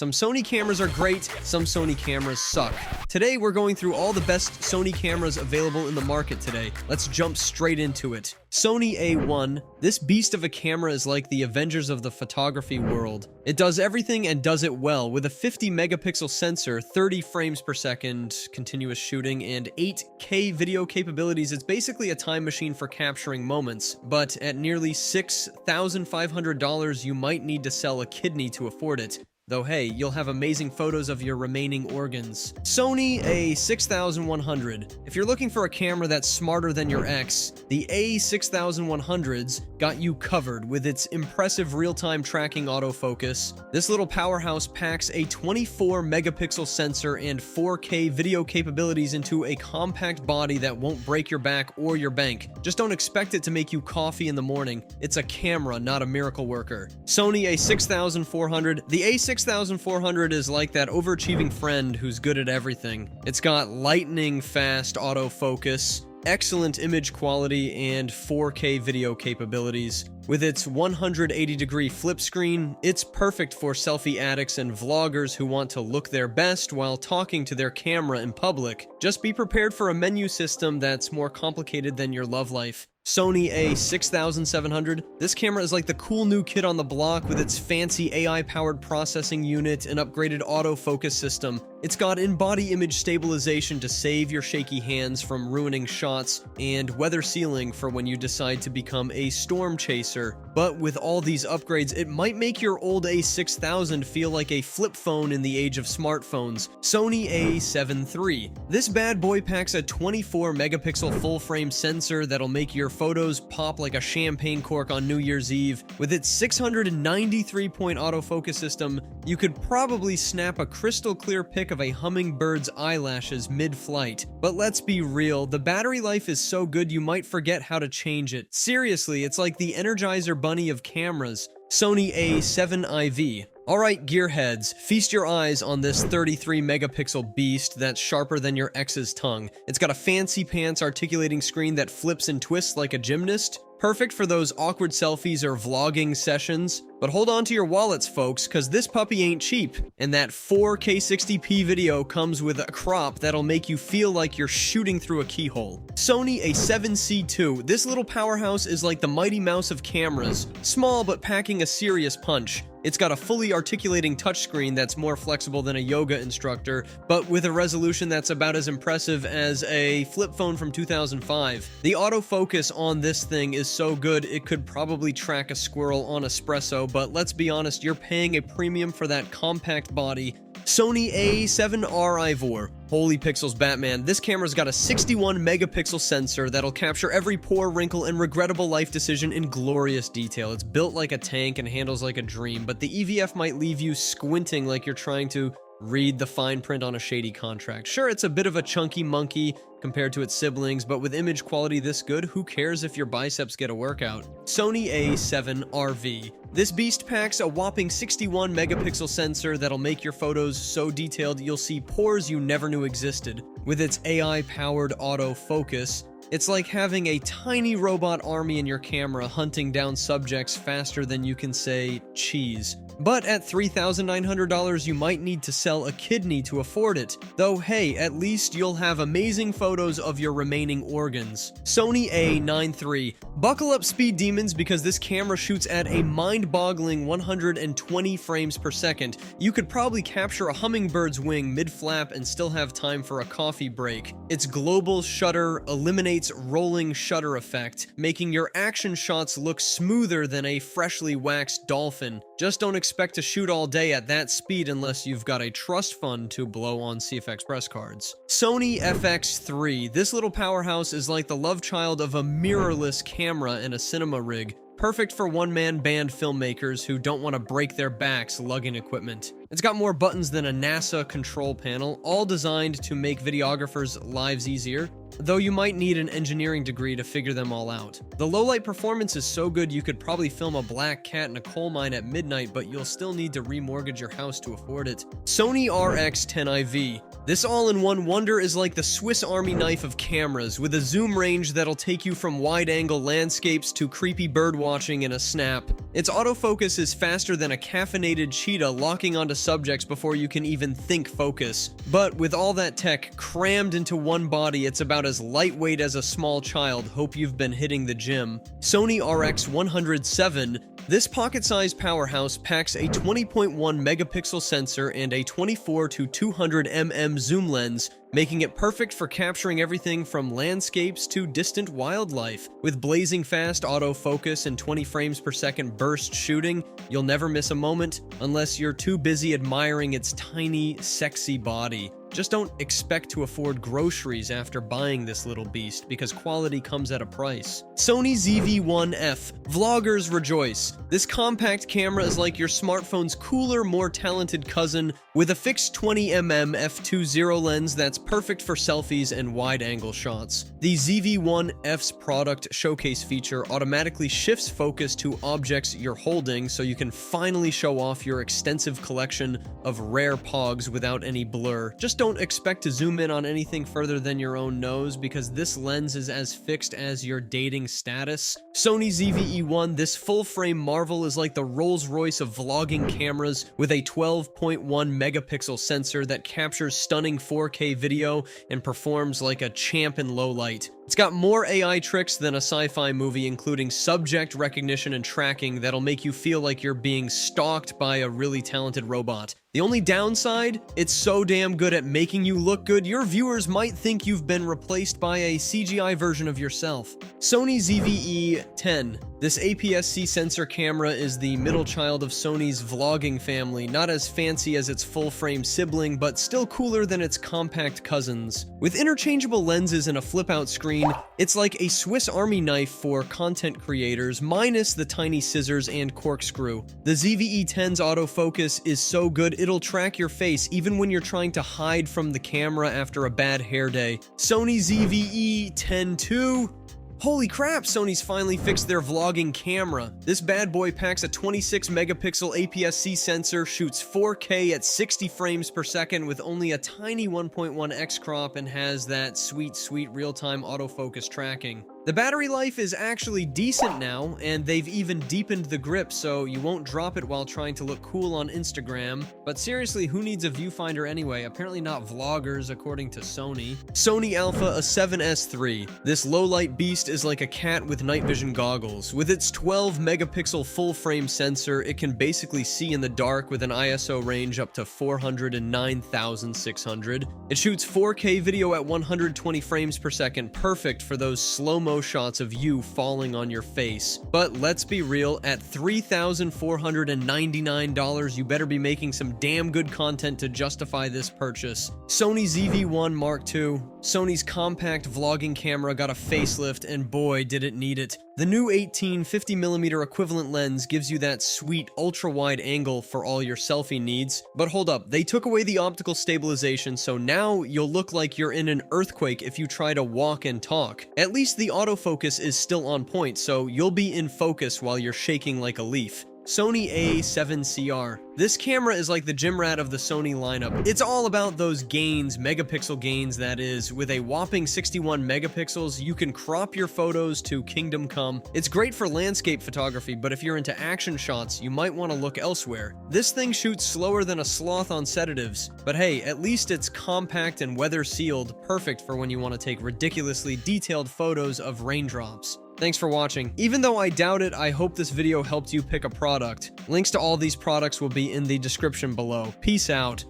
Some Sony cameras are great, some Sony cameras suck. Today we're going through all the best Sony cameras available in the market today. Let's jump straight into it. Sony A1. This beast of a camera is like the Avengers of the photography world. It does everything and does it well, with a 50 megapixel sensor, 30 frames per second, continuous shooting, and 8K video capabilities. It's basically a time machine for capturing moments, but at nearly $6,500 you might need to sell a kidney to afford it. Though hey, you'll have amazing photos of your remaining organs. Sony A6100. If you're looking for a camera that's smarter than your ex, the A6100's got you covered with its impressive real-time tracking autofocus. This little powerhouse packs a 24 megapixel sensor and 4K video capabilities into a compact body that won't break your back or your bank. Just don't expect it to make you coffee in the morning. It's a camera, not a miracle worker. Sony A6400. The A6400 is like that overachieving friend who's good at everything. It's got lightning fast autofocus, excellent image quality, and 4K video capabilities. With its 180-degree flip screen, it's perfect for selfie addicts and vloggers who want to look their best while talking to their camera in public. Just be prepared for a menu system that's more complicated than your love life. Sony A6700. This camera is like the cool new kid on the block with its fancy AI-powered processing unit and upgraded autofocus system. It's got in-body image stabilization to save your shaky hands from ruining shots, and weather sealing for when you decide to become a storm chaser. But with all these upgrades, it might make your old A6000 feel like a flip phone in the age of smartphones. Sony A7 III. This bad boy packs a 24 megapixel full-frame sensor that'll make your photos pop like a champagne cork on New Year's Eve. With its 693-point autofocus system, you could probably snap a crystal clear pic of a hummingbird's eyelashes mid-flight. But let's be real, the battery life is so good you might forget how to change it. Seriously, it's like the Energizer Bunny of cameras. Sony A7 IV. Alright, gearheads, feast your eyes on this 33 megapixel beast that's sharper than your ex's tongue. It's got a fancy pants articulating screen that flips and twists like a gymnast. Perfect for those awkward selfies or vlogging sessions. But hold on to your wallets, folks, cause this puppy ain't cheap. And that 4K 60p video comes with a crop that'll make you feel like you're shooting through a keyhole. Sony A7 II. This little powerhouse is like the Mighty Mouse of cameras. Small but packing a serious punch. It's got a fully articulating touchscreen that's more flexible than a yoga instructor, but with a resolution that's about as impressive as a flip phone from 2005. The autofocus on this thing is so good it could probably track a squirrel on espresso, but let's be honest, you're paying a premium for that compact body. Sony A7 IV. Holy pixels, Batman. This camera's got a 61 megapixel sensor that'll capture every pore, wrinkle, and regrettable life decision in glorious detail. It's built like a tank and handles like a dream, but the EVF might leave you squinting like you're trying to read the fine print on a shady contract. Sure, it's a bit of a chunky monkey compared to its siblings, but with image quality this good, who cares if your biceps get a workout? Sony A7 RV. This beast packs a whopping 61 megapixel sensor that'll make your photos so detailed you'll see pores you never knew existed. With its AI-powered autofocus, it's like having a tiny robot army in your camera hunting down subjects faster than you can say cheese. But at $3,900, you might need to sell a kidney to afford it. Though hey, at least you'll have amazing photos of your remaining organs. Sony A9 III. Buckle up, speed demons, because this camera shoots at a mind-boggling 120 frames per second. You could probably capture a hummingbird's wing mid-flap and still have time for a coffee break. Its global shutter eliminates rolling shutter effect, making your action shots look smoother than a freshly waxed dolphin. Just don't expect to shoot all day at that speed unless you've got a trust fund to blow on CF Express cards. Sony FX3. This little powerhouse is like the love child of a mirrorless camera and a cinema rig. Perfect for one-man band filmmakers who don't want to break their backs lugging equipment. It's got more buttons than a NASA control panel, all designed to make videographers' lives easier, though you might need an engineering degree to figure them all out. The low-light performance is so good you could probably film a black cat in a coal mine at midnight, but you'll still need to remortgage your house to afford it. Sony RX10IV. This all-in-one wonder is like the Swiss Army knife of cameras, with a zoom range that'll take you from wide-angle landscapes to creepy bird watching in a snap. Its autofocus is faster than a caffeinated cheetah locking onto subjects before you can even think focus. But with all that tech crammed into one body, it's about as lightweight as a small child. Hope you've been hitting the gym. Sony RX107. This pocket-sized powerhouse packs a 20.1 megapixel sensor and a 24 to 200 mm zoom lens, making it perfect for capturing everything from landscapes to distant wildlife. With blazing fast autofocus and 20 frames per second burst shooting, you'll never miss a moment unless you're too busy admiring its tiny, sexy body. Just don't expect to afford groceries after buying this little beast, because quality comes at a price. Sony ZV-1F. Vloggers rejoice. This compact camera is like your smartphone's cooler, more talented cousin, with a fixed 20mm f2.0 lens that's perfect for selfies and wide-angle shots. The ZV-1F's product showcase feature automatically shifts focus to objects you're holding, so you can finally show off your extensive collection of rare pogs without any blur. Just don't expect to zoom in on anything further than your own nose, because this lens is as fixed as your dating status. Sony ZV-E1. This full-frame marvel is like the Rolls-Royce of vlogging cameras, with a 12.1 megapixel sensor that captures stunning 4K video and performs like a champ in low light. It's got more AI tricks than a sci-fi movie, including subject recognition and tracking that'll make you feel like you're being stalked by a really talented robot. The only downside, it's so damn good at making you look good, your viewers might think you've been replaced by a CGI version of yourself. Sony ZV-E10. This APS-C sensor camera is the middle child of Sony's vlogging family, not as fancy as its full-frame sibling, but still cooler than its compact cousins. With interchangeable lenses and a flip-out screen, it's like a Swiss Army knife for content creators, minus the tiny scissors and corkscrew. The ZV-E10's autofocus is so good it'll track your face even when you're trying to hide from the camera after a bad hair day. Sony ZV-E10 II. Holy crap, Sony's finally fixed their vlogging camera. This bad boy packs a 26 megapixel APS-C sensor, shoots 4K at 60 frames per second with only a tiny 1.1x crop, and has that sweet real-time autofocus tracking. The battery life is actually decent now, and they've even deepened the grip so you won't drop it while trying to look cool on Instagram. But seriously, who needs a viewfinder anyway? Apparently not vloggers, according to Sony. Sony Alpha A7 III. This low-light beast is like a cat with night vision goggles. With its 12 megapixel full-frame sensor, it can basically see in the dark with an ISO range up to 409,600. It shoots 4K video at 120 frames per second, perfect for those slow-mo shots of you falling on your face. But let's be real, at $3,499, you better be making some damn good content to justify this purchase. Sony ZV-1 Mark II. Sony's compact vlogging camera got a facelift, and boy did it need it. The new 18 50mm equivalent lens gives you that sweet ultra-wide angle for all your selfie needs. But hold up, they took away the optical stabilization, so now you'll look like you're in an earthquake if you try to walk and talk. At least the autofocus is still on point, so you'll be in focus while you're shaking like a leaf. Sony A7 III. This camera is like the gym rat of the Sony lineup. It's all about those gains, megapixel gains that is. With a whopping 61 megapixels, you can crop your photos to kingdom come. It's great for landscape photography, but if you're into action shots, you might want to look elsewhere. This thing shoots slower than a sloth on sedatives, but hey, at least it's compact and weather sealed, perfect for when you want to take ridiculously detailed photos of raindrops. Thanks for watching. Even though I doubt it, I hope this video helped you pick a product. Links to all these products will be in the description below. Peace out.